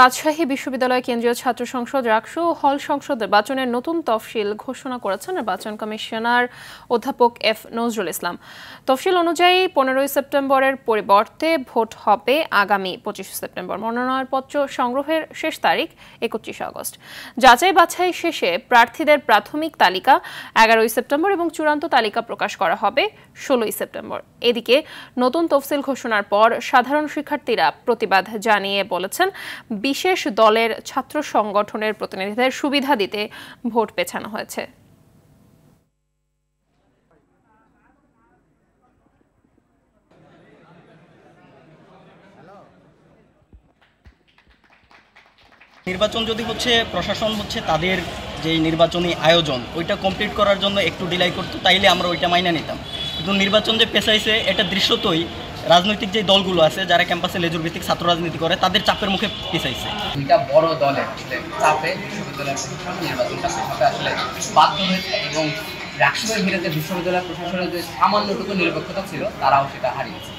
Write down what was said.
রাজশাহী বিশ্ববিদ্যালয় কেন্দ্রীয় ছাত্র সংসদ রাকসু হল সংসদ নির্বাচনের নতুন তফসিল ঘোষণা করেছেন নির্বাচন কমিশনার অধ্যাপক এফ নজরুল ইসলাম। তফসিল অনুযায়ী 15 সেপ্টেম্বরের পরিবর্তে ভোট হবে আগামী 25 সেপ্টেম্বর। মনোনয়নপত্র সংগ্রহের শেষ তারিখ 31 আগস্ট। যাচাই বাছাই শেষে প্রার্থীদের প্রাথমিক তালিকা 11 সেপ্টেম্বর এবং চূড়ান্ত তালিকা প্রকাশ করা হবে 16 সেপ্টেম্বর। এদিকে নতুন তফসিল ঘোষণার পর সাধারণ শিক্ষার্থীরা প্রতিবাদ জানিয়ে বলেছেন, বিশেষ দলের ছাত্র সংগঠনের প্রতিনিধিদের সুবিধা দিতে ভোট পেছানো হয়েছে। নির্বাচন যদি হচ্ছে প্রশাসন হচ্ছে তাদের যে নির্বাচনী আয়োজন ওইটা কমপ্লিট করার জন্য একটু ডিলাই করতো, তাইলে আমরা ওইটা মাইনা নিতাম। কিন্তু নির্বাচন যে পেছাইছে এটা দৃশ্যতই রাজনৈতিক যে দলগুলো আছে যারা ক্যাম্পাসে লেজুর ভিত্তিক ছাত্র রাজনীতি করে তাদের চাপের মুখে পিছাইছে। দুইটা বড় দলের চাপে বিশ্ববিদ্যালয় প্রশাসন নির্বাচনটা পেছাতে আসলে বাধ্য হয়েছে এবং রাকসুর ভিড়ে যে বিশ্ববিদ্যালয় প্রশাসনের যে সামান্যটুকু নিরপেক্ষতা ছিল তারাও সেটা হারিয়েছে।